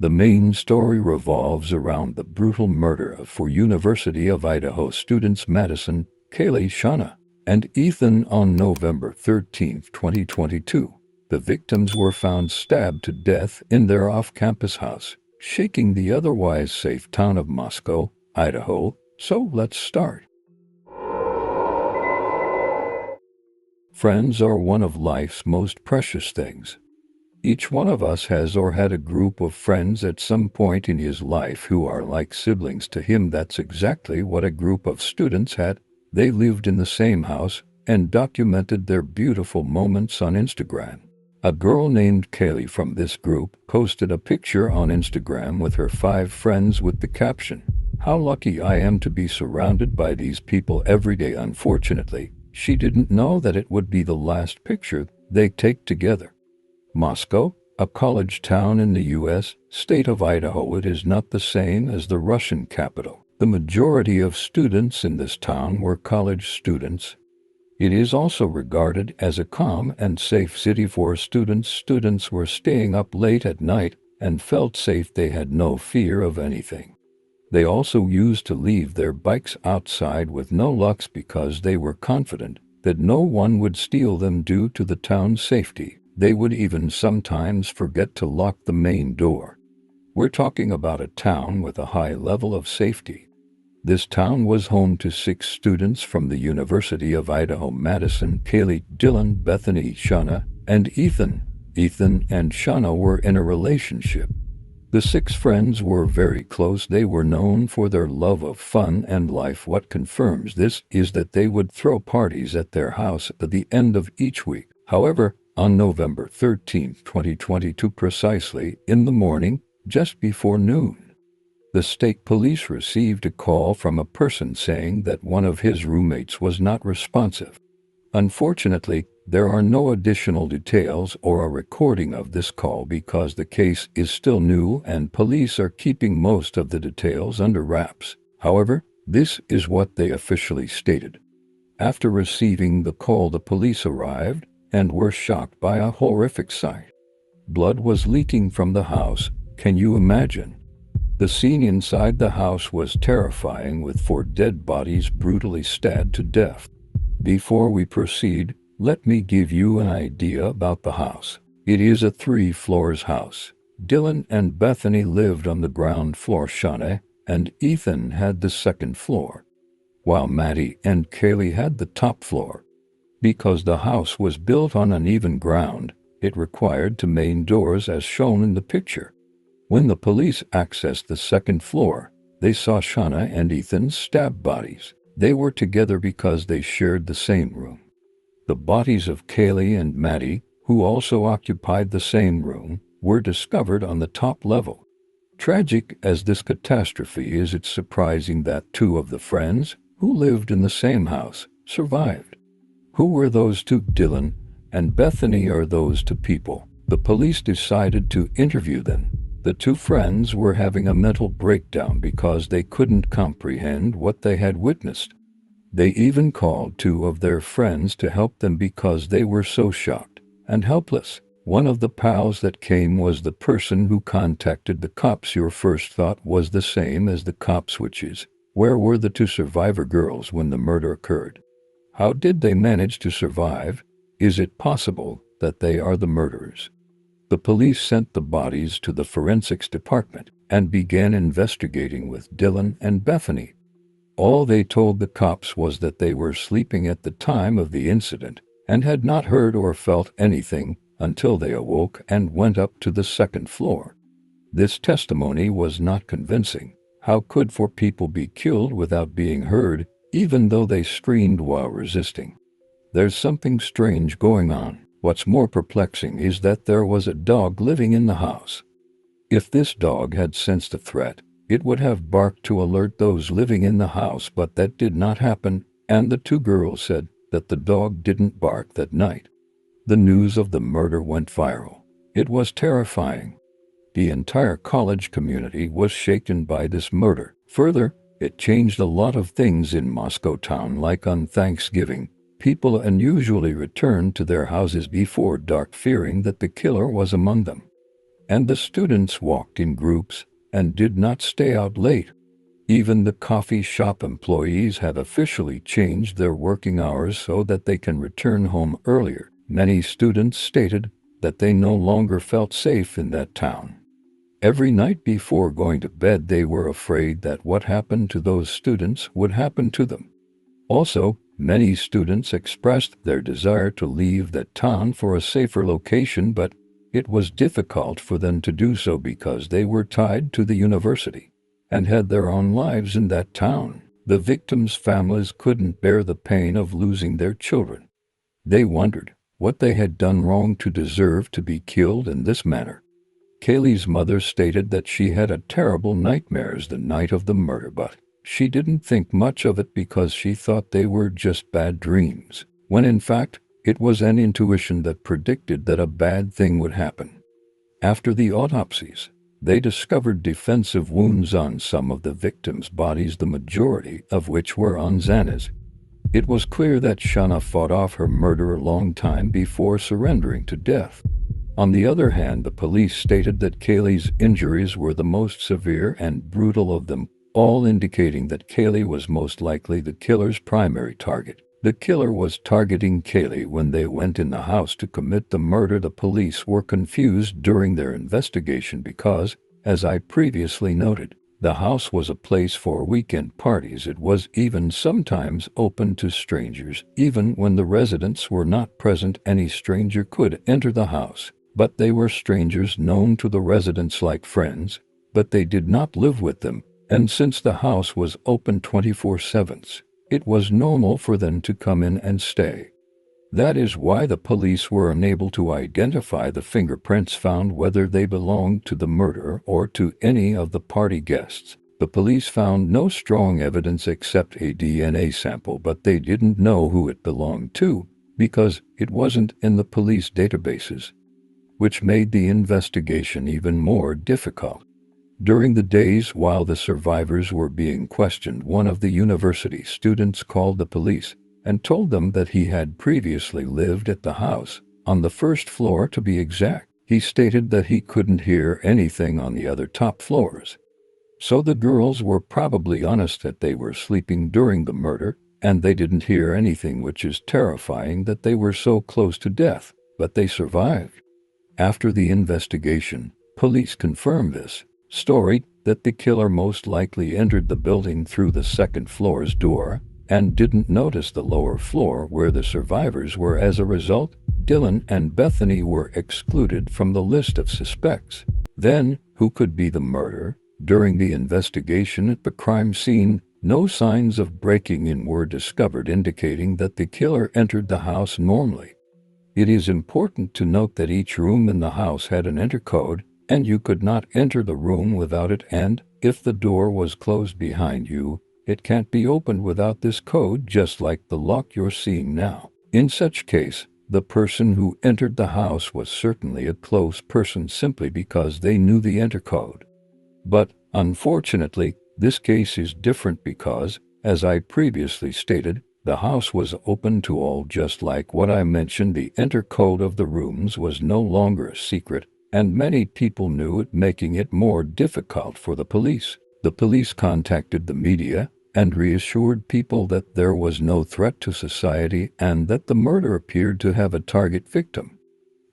The main story revolves around the brutal murder of four University of Idaho students Madison, Kaylee, Xana, and Ethan on November 13, 2022. The victims were found stabbed to death in their off-campus house, shaking the otherwise safe town of Moscow, Idaho. So let's start. Friends are one of life's most precious things. Each one of us has or had a group of friends at some point in his life who are like siblings to him. That's exactly what a group of students had. They lived in the same house and documented their beautiful moments on Instagram. A girl named Kaylee from this group posted a picture on Instagram with her 5 friends with the caption, "How lucky I am to be surrounded by these people every day." Unfortunately, she didn't know that it would be the last picture they take together. Moscow, a college town in the U.S. state of Idaho, it is not the same as the Russian capital. The majority of students in this town were college students. It is also regarded as a calm and safe city for students. Students were staying up late at night and felt safe. They had no fear of anything. They also used to leave their bikes outside with no locks because they were confident that no one would steal them due to the town's safety. They would even sometimes forget to lock the main door. We're talking about a town with a high level of safety. This town was home to 6 students from the University of Idaho: Madison, Kaylee, Dylan, Bethany, Xana, and Ethan. Ethan and Xana were in a relationship. The 6 friends were very close. They were known for their love of fun and life. What confirms this is that they would throw parties at their house at the end of each week. However, on November 13, 2022, precisely in the morning, just before noon, the state police received a call from a person saying that one of his roommates was not responsive. Unfortunately, there are no additional details or a recording of this call because the case is still new and police are keeping most of the details under wraps. However, this is what they officially stated. After receiving the call, the police arrived and were shocked by a horrific sight. Blood was leaking from the house. Can you imagine? The scene inside the house was terrifying, with 4 dead bodies brutally stabbed to death. Before we proceed, let me give you an idea about the house. It is a 3-floor house. Dylan and Bethany lived on the ground floor. Xana and Ethan had the 2nd floor, while Maddie and Kaylee had the top floor. Because the house was built on uneven ground, it required 2 main doors as shown in the picture. When the police accessed the 2nd floor, they saw Xana and Ethan's stabbed bodies. They were together because they shared the same room. The bodies of Kaylee and Maddie, who also occupied the same room, were discovered on the top level. Tragic as this catastrophe is, it's surprising that 2 of the friends who lived in the same house survived. Who were those 2? Dylan and Bethany are those 2 people. The police decided to interview them. The 2 friends were having a mental breakdown because they couldn't comprehend what they had witnessed. They even called 2 of their friends to help them because they were so shocked and helpless. One of the pals that came was the person who contacted the cops. Your first thought was the same as the cops, which is, where were the 2 survivor girls when the murder occurred? How did they manage to survive? Is it possible that they are the murderers? The police sent the bodies to the forensics department and began investigating with Dylan and Bethany. All they told the cops was that they were sleeping at the time of the incident and had not heard or felt anything until they awoke and went up to the 2nd floor. This testimony was not convincing. How could 4 people be killed without being heard, even though they screamed while resisting? There's something strange going on. What's more perplexing is that there was a dog living in the house. If this dog had sensed a threat, it would have barked to alert those living in the house, but that did not happen, and the 2 girls said that the dog didn't bark that night. The news of the murder went viral. It was terrifying. The entire college community was shaken by this murder. Further, it changed a lot of things in Moscow town. Like on Thanksgiving, people unusually returned to their houses before dark, fearing that the killer was among them. And the students walked in groups and did not stay out late. Even the coffee shop employees have officially changed their working hours so that they can return home earlier. Many students stated that they no longer felt safe in that town. Every night before going to bed, they were afraid that what happened to those students would happen to them. Also, many students expressed their desire to leave that town for a safer location, but it was difficult for them to do so because they were tied to the university and had their own lives in that town. The victims' families couldn't bear the pain of losing their children. They wondered what they had done wrong to deserve to be killed in this manner. Kaylee's mother stated that she had a terrible nightmares the night of the murder, but she didn't think much of it because she thought they were just bad dreams, when in fact, it was an intuition that predicted that a bad thing would happen. After the autopsies, they discovered defensive wounds on some of the victims' bodies, the majority of which were on Xana's. It was clear that Xana fought off her murder a long time before surrendering to death. On the other hand, the police stated that Kaylee's injuries were the most severe and brutal of them all, indicating that Kaylee was most likely the killer's primary target. The killer was targeting Kaylee when they went in the house to commit the murder. The police were confused during their investigation because, as I previously noted, the house was a place for weekend parties. It was even sometimes open to strangers. Even when the residents were not present, any stranger could enter the house. But they were strangers known to the residents like friends, but they did not live with them, and since the house was open 24/7, it was normal for them to come in and stay. That is why the police were unable to identify the fingerprints found, whether they belonged to the murderer or to any of the party guests. The police found no strong evidence except a DNA sample, but they didn't know who it belonged to because it wasn't in the police databases, which made the investigation even more difficult. During the days while the survivors were being questioned, one of the university students called the police and told them that he had previously lived at the house, on the first floor to be exact. He stated that he couldn't hear anything on the other top floors. So the girls were probably honest that they were sleeping during the murder, and they didn't hear anything, which is terrifying that they were so close to death, but they survived. After the investigation, police confirmed this story, that the killer most likely entered the building through the second floor's door and didn't notice the lower floor where the survivors were. As a result, Dylan and Bethany were excluded from the list of suspects. Then, who could be the murderer? During the investigation at the crime scene, no signs of breaking in were discovered, indicating that the killer entered the house normally. It is important to note that each room in the house had an enter code, and you could not enter the room without it, and if the door was closed behind you, it can't be opened without this code, just like the lock you're seeing now. In such case, the person who entered the house was certainly a close person simply because they knew the enter code. But, unfortunately, this case is different because, as I previously stated, the house was open to all. Just like what I mentioned, the enter code of the rooms was no longer a secret, and many people knew it, making it more difficult for the police. The police contacted the media and reassured people that there was no threat to society and that the murder appeared to have a target victim.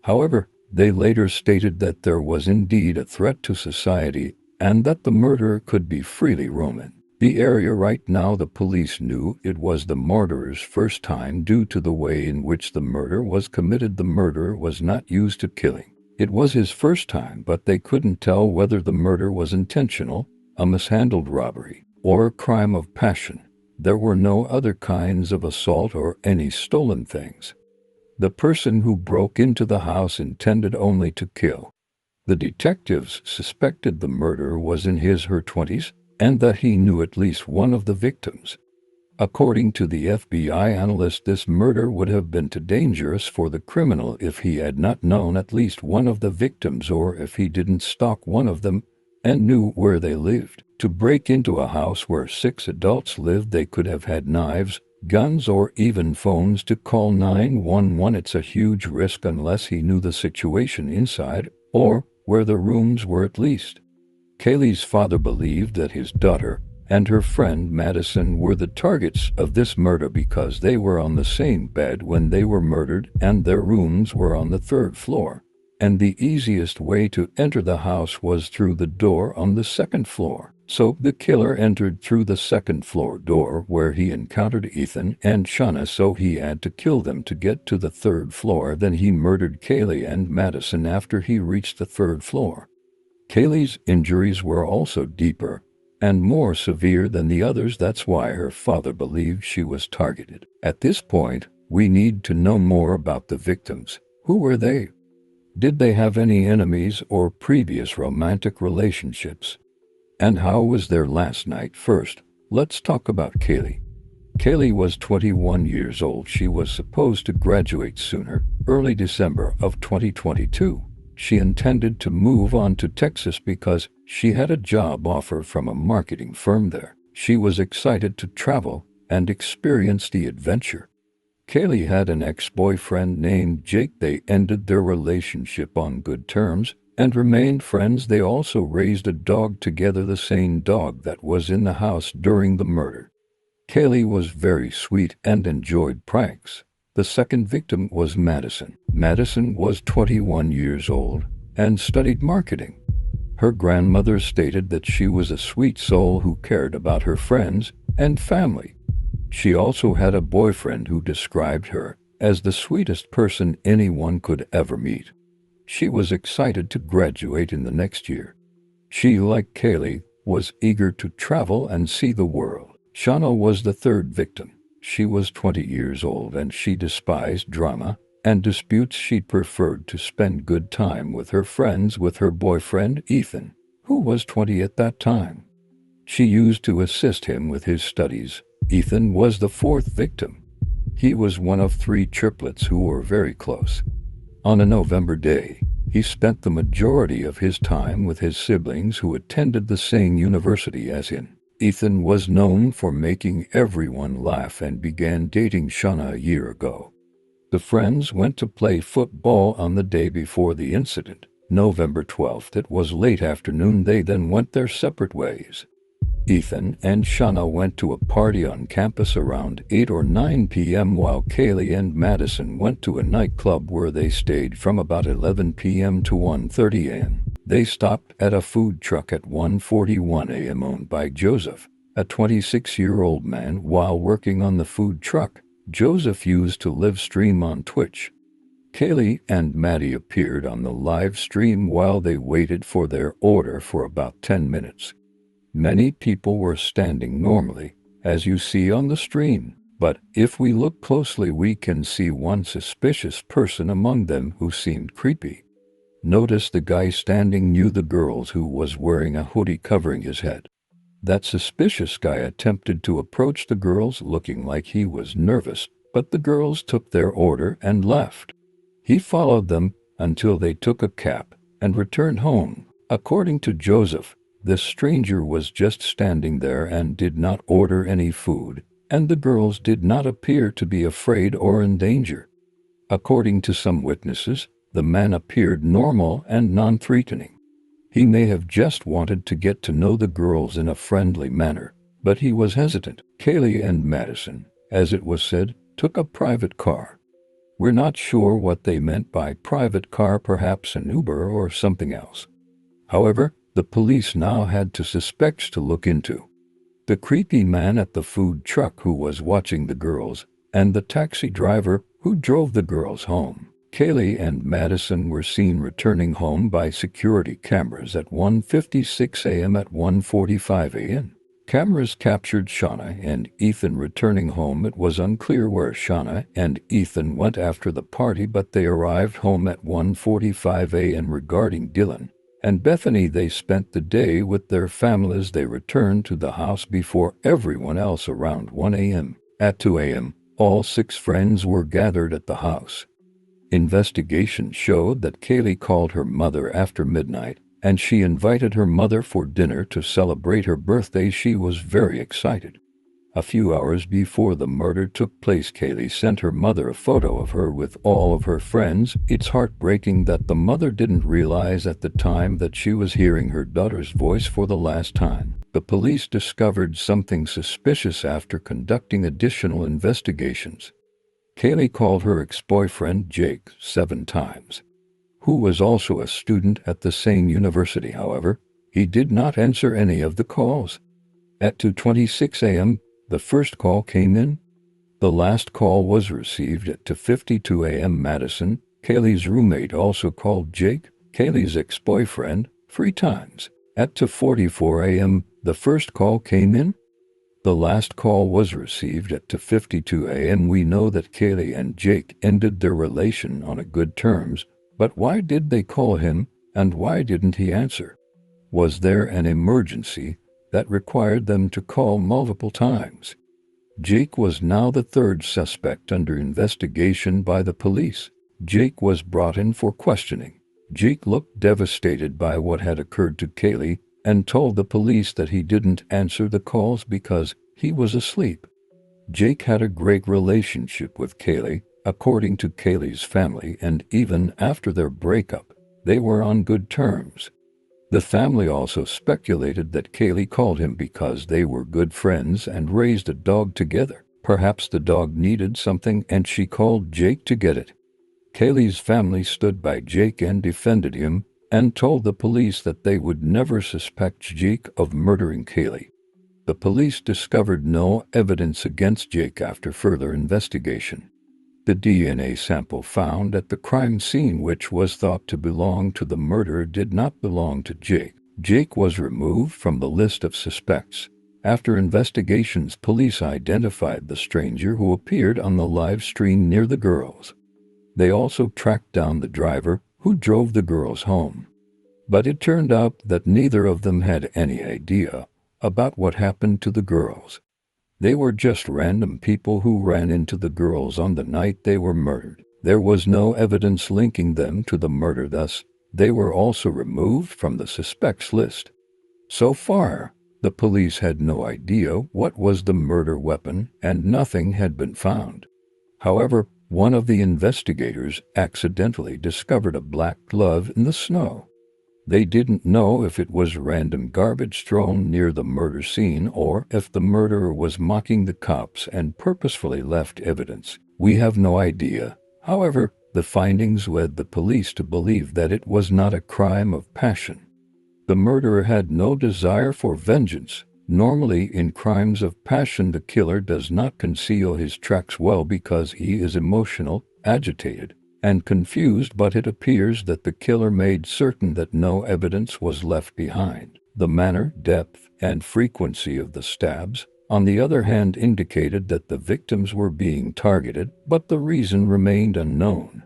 However, they later stated that there was indeed a threat to society and that the murderer could be freely roaming the area. Right now, the police knew it was the murderer's first time due to the way in which the murder was committed. The murderer was not used to killing. It was his first time, but they couldn't tell whether the murder was intentional, a mishandled robbery, or a crime of passion. There were no other kinds of assault or any stolen things. The person who broke into the house intended only to kill. The detectives suspected the murderer was in her 20s, and that he knew at least one of the victims. According to the FBI analyst, this murder would have been too dangerous for the criminal if he had not known at least one of the victims, or if he didn't stalk one of them and knew where they lived. To break into a house where 6 adults lived, they could have had knives, guns, or even phones to call 911. It's a huge risk unless he knew the situation inside, or where the rooms were at least. Kaylee's father believed that his daughter and her friend Madison were the targets of this murder because they were on the same bed when they were murdered and their rooms were on the third floor. And the easiest way to enter the house was through the door on the second floor. So the killer entered through the second floor door where he encountered Ethan and Xana, so he had to kill them to get to the third floor. Then he murdered Kaylee and Madison after he reached the third floor. Kaylee's injuries were also deeper and more severe than the others. That's why her father believed she was targeted. At this point, we need to know more about the victims. Who were they? Did they have any enemies or previous romantic relationships? And how was their last night? First, let's talk about Kaylee. Kaylee was 21 years old. She was supposed to graduate sooner, early December of 2022. She intended to move on to Texas because she had a job offer from a marketing firm there. She was excited to travel and experience the adventure. Kaylee had an ex-boyfriend named Jake. They ended their relationship on good terms and remained friends. They also raised a dog together, the same dog that was in the house during the murder. Kaylee was very sweet and enjoyed pranks. The second victim was Madison. Madison was 21 years old and studied marketing. Her grandmother stated that she was a sweet soul who cared about her friends and family. She also had a boyfriend who described her as the sweetest person anyone could ever meet. She was excited to graduate in the next year. She, like Kaylee, was eager to travel and see the world. Xana was the third victim. She was 20 years old and she despised drama and disputes. She preferred to spend good time with her friends with her boyfriend Ethan, who was 20 at that time. She used to assist him with his studies. Ethan was the fourth victim. He was one of 3 triplets who were very close. On a November day, he spent the majority of his time with his siblings who attended the same university as him. Ethan was known for making everyone laugh and began dating Xana a year ago. The friends went to play football on the day before the incident, November 12th. It was late afternoon. They then went their separate ways. Ethan and Xana went to a party on campus around 8 or 9 p.m. while Kaylee and Madison went to a nightclub where they stayed from about 11 p.m. to 1:30 a.m. They stopped at a food truck at 1:41 a.m. owned by Joseph, a 26-year-old man. While working on the food truck, Joseph used to live stream on Twitch. Kaylee and Maddie appeared on the live stream while they waited for their order for about 10 minutes. Many people were standing normally, as you see on the stream, but if we look closely we can see one suspicious person among them who seemed creepy. Notice the guy standing near the girls who was wearing a hoodie covering his head. That suspicious guy attempted to approach the girls looking like he was nervous, but the girls took their order and left. He followed them until they took a cab and returned home. According to Joseph, the stranger was just standing there and did not order any food, and the girls did not appear to be afraid or in danger. According to some witnesses, the man appeared normal and non-threatening. He may have just wanted to get to know the girls in a friendly manner, but he was hesitant. Kaylee and Madison, as it was said, took a private car. We're not sure what they meant by private car, perhaps an Uber or something else. However, the police now had 2 suspects to look into: the creepy man at the food truck who was watching the girls, and the taxi driver who drove the girls home. Kaylee and Madison were seen returning home by security cameras at 1:56 a.m. At 1:45 a.m., cameras captured Xana and Ethan returning home. It was unclear where Xana and Ethan went after the party, but they arrived home at 1:45 a.m. Regarding Dylan and Bethany, they spent the day with their families. They returned to the house before everyone else around 1 a.m. At 2 a.m., all 6 friends were gathered at the house. Investigation showed that Kaylee called her mother after midnight, and she invited her mother for dinner to celebrate her birthday. She was very excited. A few hours before the murder took place, Kaylee sent her mother a photo of her with all of her friends. It's heartbreaking that the mother didn't realize at the time that she was hearing her daughter's voice for the last time. The police discovered something suspicious after conducting additional investigations. Kaylee called her ex-boyfriend Jake 7 times, who was also a student at the same university. However, he did not answer any of the calls. At 2:26 a.m., the first call came in. The last call was received at 2:52 a.m. Madison, Kaylee's roommate, also called Jake, Kaylee's ex-boyfriend, 3 times. At 2:44 a.m., the first call came in. The last call was received at 2:52 a.m. We know that Kaylee and Jake ended their relation on good terms, but why did they call him, and why didn't he answer? Was there an emergency that required them to call multiple times? Jake was now the third suspect under investigation by the police. Jake was brought in for questioning. Jake looked devastated by what had occurred to Kaylee and told the police that he didn't answer the calls because he was asleep. Jake had a great relationship with Kaylee, according to Kaylee's family, and even after their breakup, they were on good terms. The family also speculated that Kaylee called him because they were good friends and raised a dog together. Perhaps the dog needed something and she called Jake to get it. Kaylee's family stood by Jake and defended him, and told the police that they would never suspect Jake of murdering Kaylee. The police discovered no evidence against Jake after further investigation. The DNA sample found at the crime scene, which was thought to belong to the murderer, did not belong to Jake. Jake was removed from the list of suspects. After investigations, police identified the stranger who appeared on the live stream near the girls. They also tracked down the driver who drove the girls home. But it turned out that neither of them had any idea about what happened to the girls. They were just random people who ran into the girls on the night they were murdered. There was no evidence linking them to the murder, thus, they were also removed from the suspects list. So far, the police had no idea what was the murder weapon, and nothing had been found. However, one of the investigators accidentally discovered a black glove in the snow. They didn't know if it was random garbage thrown near the murder scene or if the murderer was mocking the cops and purposefully left evidence. We have no idea. However, the findings led the police to believe that it was not a crime of passion. The murderer had no desire for vengeance. Normally, in crimes of passion, the killer does not conceal his tracks well because he is emotional, agitated, and confused, but it appears that the killer made certain that no evidence was left behind. The manner, depth, and frequency of the stabs, on the other hand, indicated that the victims were being targeted, but the reason remained unknown.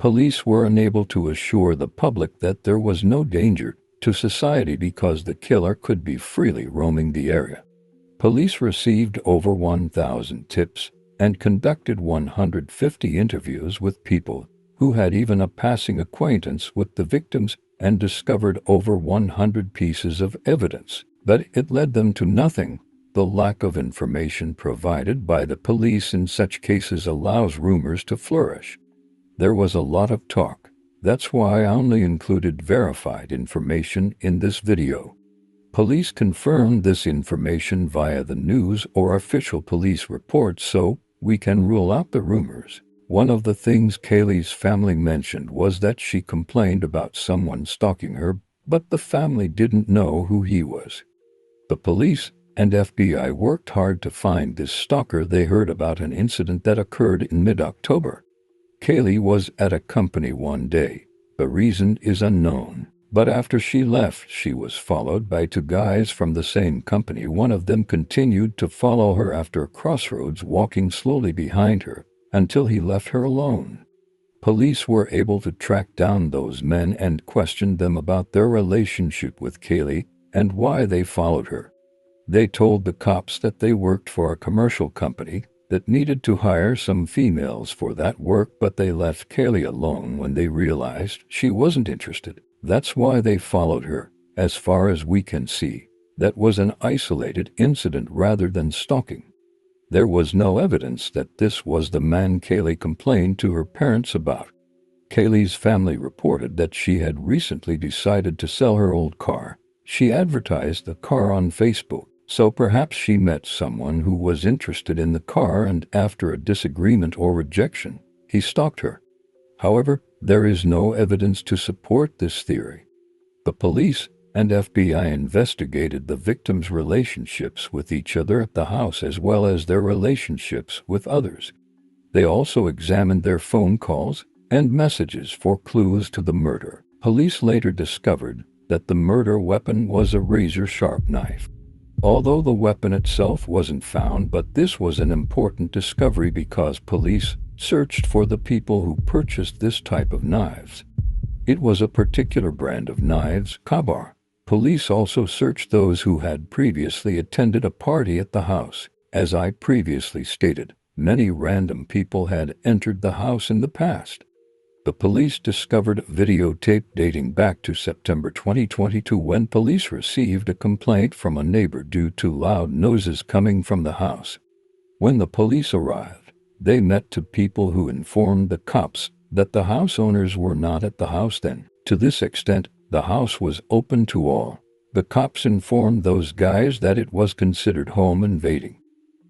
Police were unable to assure the public that there was no danger to society because the killer could be freely roaming the area. Police received over 1,000 tips and conducted 150 interviews with people who had even a passing acquaintance with the victims and discovered over 100 pieces of evidence, but it led them to nothing. The lack of information provided by the police in such cases allows rumors to flourish. There was a lot of talk. That's why I only included verified information in this video. Police confirmed this information via the news or official police reports, so we can rule out the rumors. One of the things Kaylee's family mentioned was that she complained about someone stalking her, but the family didn't know who he was. The police and FBI worked hard to find this stalker. They heard about an incident that occurred in mid-October. Kaylee was at a company one day. The reason is unknown, but after she left, she was followed by 2 guys from the same company. One of them continued to follow her after a crossroads, walking slowly behind her until he left her alone. Police were able to track down those men and questioned them about their relationship with Kaylee and why they followed her. They told the cops that they worked for a commercial company that needed to hire some females for that work, but they left Kaylee alone when they realized she wasn't interested. That's why they followed her. As far as we can see, that was an isolated incident rather than stalking. There was no evidence that this was the man Kaylee complained to her parents about. Kaylee's family reported that she had recently decided to sell her old car. She advertised the car on Facebook, so perhaps she met someone who was interested in the car, and after a disagreement or rejection, he stalked her. However, there is no evidence to support this theory. The police and FBI investigated the victims' relationships with each other at the house as well as their relationships with others. They also examined their phone calls and messages for clues to the murder. Police later discovered that the murder weapon was a razor-sharp knife. Although the weapon itself wasn't found, but this was an important discovery because police searched for the people who purchased this type of knives. It was a particular brand of knives, Kabar. Police also searched those who had previously attended a party at the house. As I previously stated, many random people had entered the house in the past. The police discovered a videotape dating back to September 2022 when police received a complaint from a neighbor due to loud noises coming from the house. When the police arrived, they met two people who informed the cops that the house owners were not at the house then. To this extent, the house was open to all. The cops informed those guys that it was considered home invading.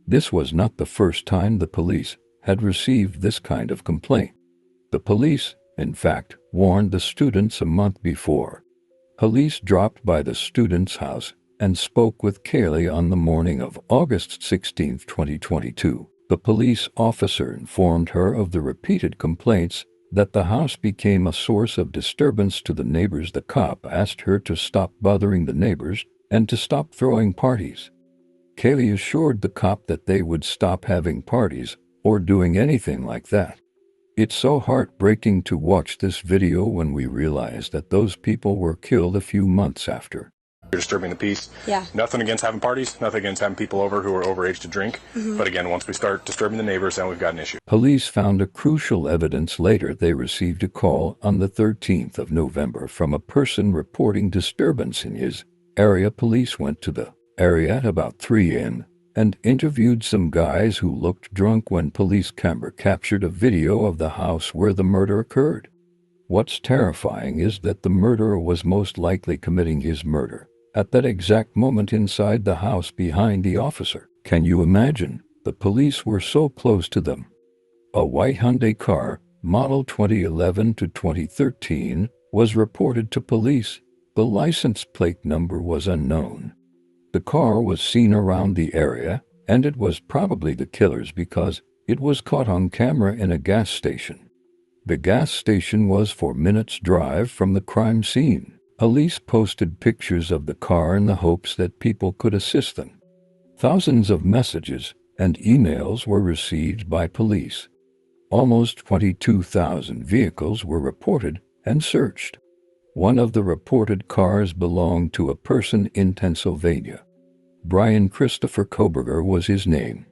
This was not the first time the police had received this kind of complaint. The police, in fact, warned the students a month before. Police dropped by the students' house and spoke with Kaylee on the morning of August 16, 2022. The police officer informed her of the repeated complaints that the house became a source of disturbance to the neighbors. The cop asked her to stop bothering the neighbors and to stop throwing parties. Kaylee assured the cop that they would stop having parties or doing anything like that. It's so heartbreaking to watch this video when we realize that those people were killed a few months after. You're disturbing the peace. Yeah. Nothing against having parties, nothing against having people over who are overage to drink. But again, once we start disturbing the neighbors, then we've got an issue. Police found a crucial evidence later. They received a call on the 13th of November from a person reporting disturbance in his area. Police went to the area at about 3 a.m. and interviewed some guys who looked drunk when police camera captured a video of the house where the murder occurred. What's terrifying is that the murderer was most likely committing his murder at that exact moment inside the house behind the officer. Can you imagine? The police were so close to them. A white Hyundai car, model 2011 to 2013, was reported to police. The license plate number was unknown. The car was seen around the area, and it was probably the killer's because it was caught on camera in a gas station. The gas station was 4 minutes' drive from the crime scene. Police posted pictures of the car in the hopes that people could assist them. Thousands of messages and emails were received by police. Almost 22,000 vehicles were reported and searched. One of the reported cars belonged to a person in Pennsylvania. Brian Christopher Koberger was his name.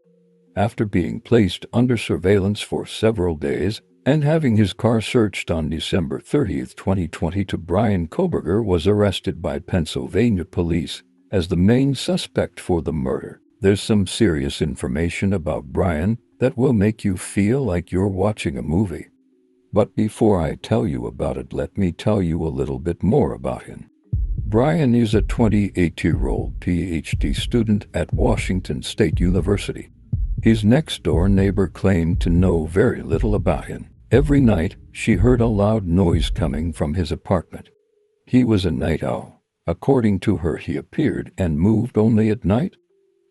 After being placed under surveillance for several days and having his car searched on December 30, 2022, Brian Koberger was arrested by Pennsylvania police as the main suspect for the murder. There's some serious information about Brian that will make you feel like you're watching a movie. But before I tell you about it, let me tell you a little bit more about him. Brian is a 28-year-old PhD student at Washington State University. His next-door neighbor claimed to know very little about him. Every night, she heard a loud noise coming from his apartment. He was a night owl. According to her, he appeared and moved only at night.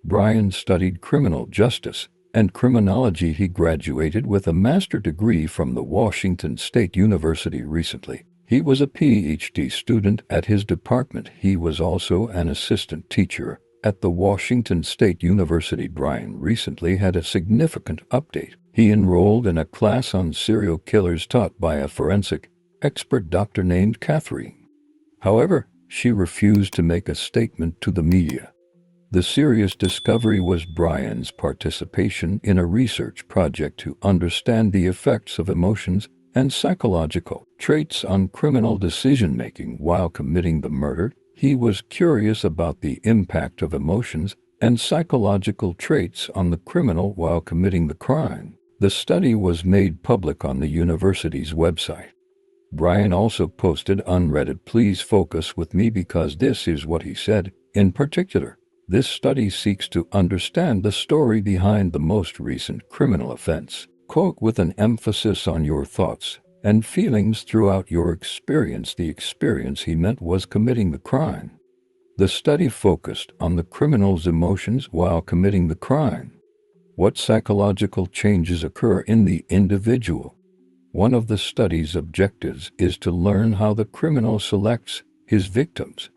Brian studied criminal justice and criminology. He graduated with a master's degree from the Washington State University recently. He was a PhD student at his department. He was also an assistant teacher at the Washington State University. Brian recently had a significant update. He enrolled in a class on serial killers taught by a forensic expert doctor named Catherine. However, she refused to make a statement to the media. The serious discovery was Brian's participation in a research project to understand the effects of emotions and psychological traits on criminal decision-making while committing the murder. He was curious about the impact of emotions and psychological traits on the criminal while committing the crime. The study was made public on the university's website. Brian also posted on Reddit, "Please focus with me because this is what he said." In particular, this study seeks to understand the story behind the most recent criminal offense, quote, "with an emphasis on your thoughts and feelings throughout your experience." The experience he meant was committing the crime. The study focused on the criminal's emotions while committing the crime. What psychological changes occur in the individual? One of the study's objectives is to learn how the criminal selects his victims.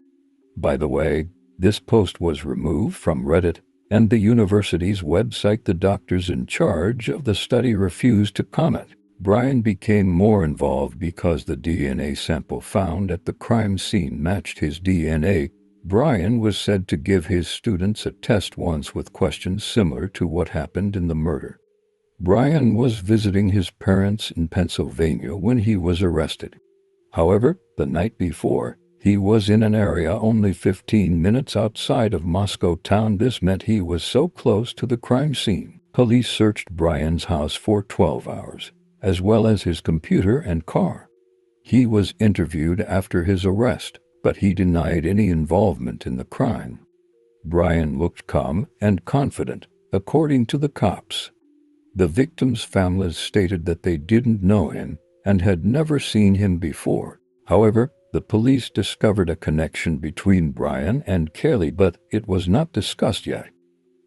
By the way, this post was removed from Reddit and the university's website. The doctors in charge of the study refused to comment. Brian became more involved because the DNA sample found at the crime scene matched his DNA. Brian was said to give his students a test once with questions similar to what happened in the murder. Brian was visiting his parents in Pennsylvania when he was arrested. However, the night before, he was in an area only 15 minutes outside of Moscow town. This meant he was so close to the crime scene. Police searched Brian's house for 12 hours, as well as his computer and car. He was interviewed after his arrest, but he denied any involvement in the crime. Brian looked calm and confident, according to the cops. The victims' families stated that they didn't know him and had never seen him before. However, the police discovered a connection between Brian and Kaylee, but it was not discussed yet.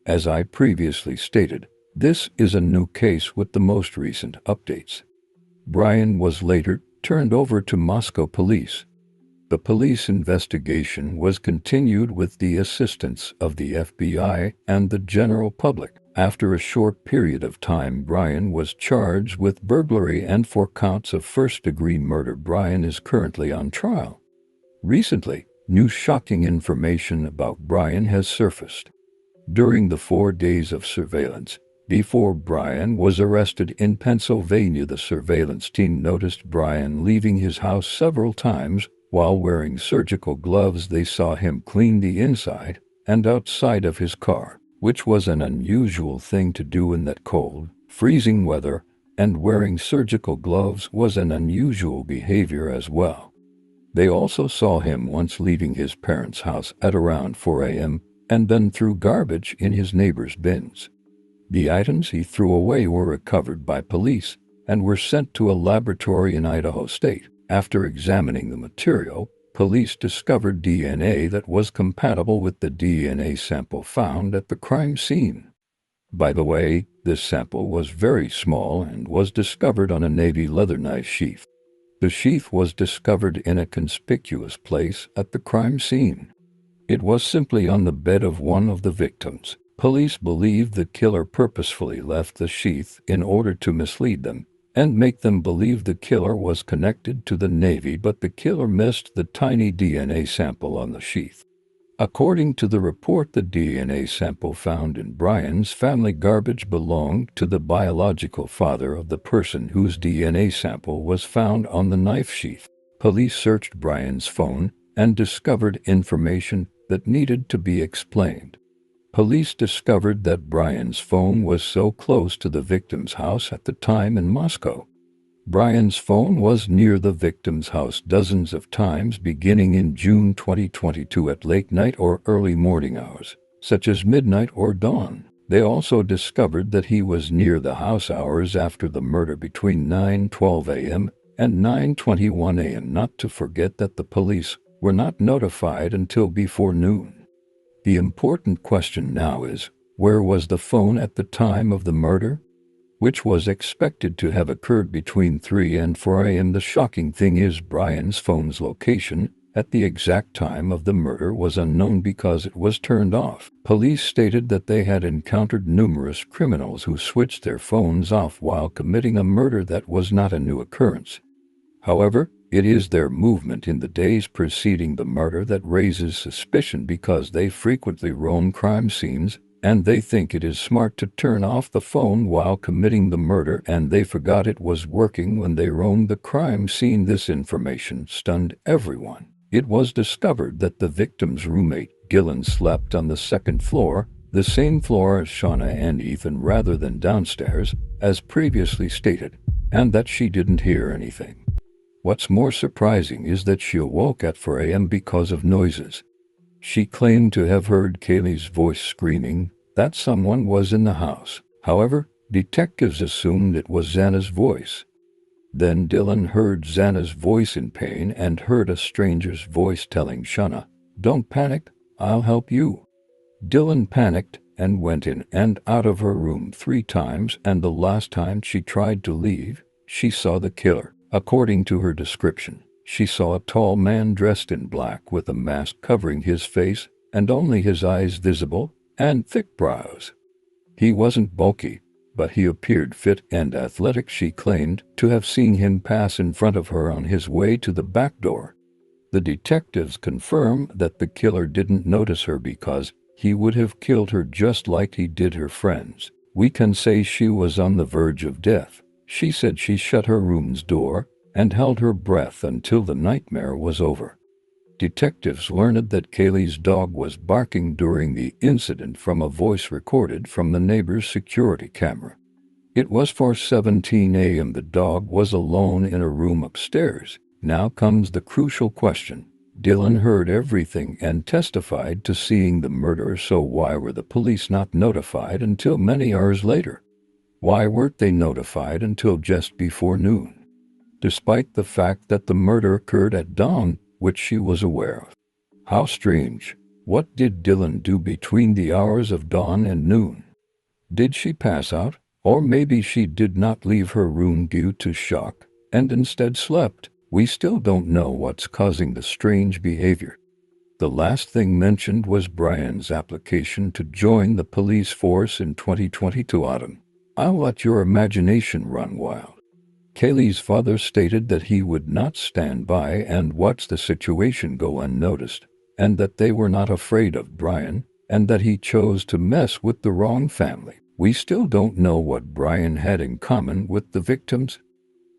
As I previously stated, this is a new case with the most recent updates. Brian was later turned over to Moscow police. The police investigation was continued with the assistance of the FBI and the general public. After a short period of time, Brian was charged with burglary and 4 counts of first-degree murder. Brian is currently on trial. Recently, new shocking information about Brian has surfaced. During the 4 days of surveillance before Brian was arrested in Pennsylvania, the surveillance team noticed Brian leaving his house several times while wearing surgical gloves. They saw him clean the inside and outside of his car, which was an unusual thing to do in that cold, freezing weather, and wearing surgical gloves was an unusual behavior as well. They also saw him once leaving his parents' house at around 4 a.m. and then threw garbage in his neighbor's bins. The items he threw away were recovered by police and were sent to a laboratory in Idaho State. After examining the material, police discovered DNA that was compatible with the DNA sample found at the crime scene. By the way, this sample was very small and was discovered on a navy leather knife sheath. The sheath was discovered in a conspicuous place at the crime scene. It was simply on the bed of one of the victims. Police believe the killer purposefully left the sheath in order to mislead them and make them believe the killer was connected to the Navy, but the killer missed the tiny DNA sample on the sheath. According to the report, the DNA sample found in Brian's family garbage belonged to the biological father of the person whose DNA sample was found on the knife sheath. Police searched Brian's phone and discovered information that needed to be explained. Police discovered that Brian's phone was so close to the victim's house at the time in Moscow. Brian's phone was near the victim's house dozens of times beginning in June 2022 at late night or early morning hours, such as midnight or dawn. They also discovered that he was near the house hours after the murder between 9:12 a.m. and 9:21 a.m. Not to forget that the police were not notified until before noon. The important question now is, where was the phone at the time of the murder? Which was expected to have occurred between 3 and 4 a.m. The shocking thing is Brian's phone's location at the exact time of the murder was unknown because it was turned off. Police stated that they had encountered numerous criminals who switched their phones off while committing a murder. That was not a new occurrence. However, it is their movement in the days preceding the murder that raises suspicion because they frequently roam crime scenes, and they think it is smart to turn off the phone while committing the murder, and they forgot it was working when they roamed the crime scene. This information stunned everyone. It was discovered that the victim's roommate, Gillen, slept on the second floor The same floor as Xana and Ethan rather than downstairs, as previously stated, and that she didn't hear anything. What's more surprising is that she awoke at 4 a.m. because of noises. She claimed to have heard Kaylee's voice screaming that someone was in the house. However, detectives assumed it was Xana's voice. Then Dylan heard Xana's voice in pain and heard a stranger's voice telling Xana, "Don't panic, I'll help you." Dylan panicked and went in and out of her room 3 times, and the last time she tried to leave, she saw the killer. According to her description, she saw a tall man dressed in black with a mask covering his face and only his eyes visible, and thick brows. He wasn't bulky, but he appeared fit and athletic. She claimed to have seen him pass in front of her on his way to the back door. The detectives confirm that the killer didn't notice her because he would have killed her just like he did her friends. We can say she was on the verge of death. She said she shut her room's door and held her breath until the nightmare was over. Detectives learned that Kaylee's dog was barking during the incident from a voice recorded from the neighbor's security camera. It was 4:17 a.m. The dog was alone in a room upstairs. Now comes the crucial question. Dylan heard everything and testified to seeing the murder, so why were the police not notified until many hours later? Why weren't they notified until just before noon? Despite the fact that the murder occurred at dawn, which she was aware of. How strange. What did Dylan do between the hours of dawn and noon? Did she pass out? Or maybe she did not leave her room due to shock and instead slept. We still don't know what's causing the strange behavior. The last thing mentioned was Brian's application to join the police force in 2022 autumn. I'll let your imagination run wild. Kaylee's father stated that he would not stand by and watch the situation go unnoticed, and that they were not afraid of Brian, and that he chose to mess with the wrong family. We still don't know what Brian had in common with the victims.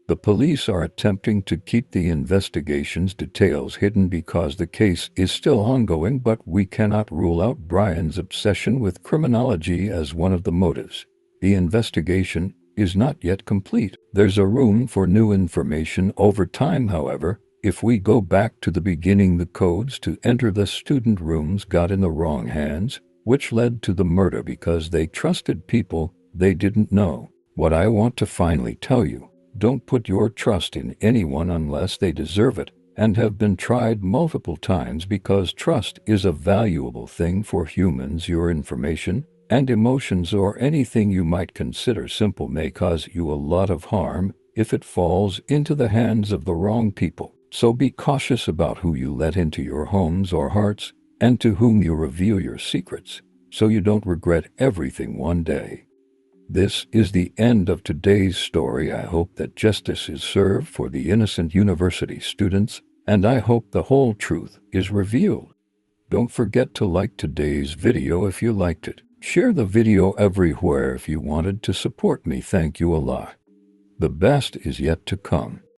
The police are attempting to keep the investigation's details hidden because the case is still ongoing, but we cannot rule out Brian's obsession with criminology as one of the motives. The investigation is not yet complete. There's a room for new information over time, however. If we go back to the beginning, the codes to enter the student rooms got in the wrong hands, which led to the murder because they trusted people they didn't know. What I want to finally tell you, don't put your trust in anyone unless they deserve it and have been tried multiple times, because trust is a valuable thing for humans. Your information and emotions or anything you might consider simple may cause you a lot of harm if it falls into the hands of the wrong people. So be cautious about who you let into your homes or hearts and to whom you reveal your secrets, so you don't regret everything one day. This is the end of today's story. I hope that justice is served for the innocent university students, and I hope the whole truth is revealed. Don't forget to like today's video if you liked it. Share the video everywhere if you wanted to support me. Thank you a lot. The best is yet to come.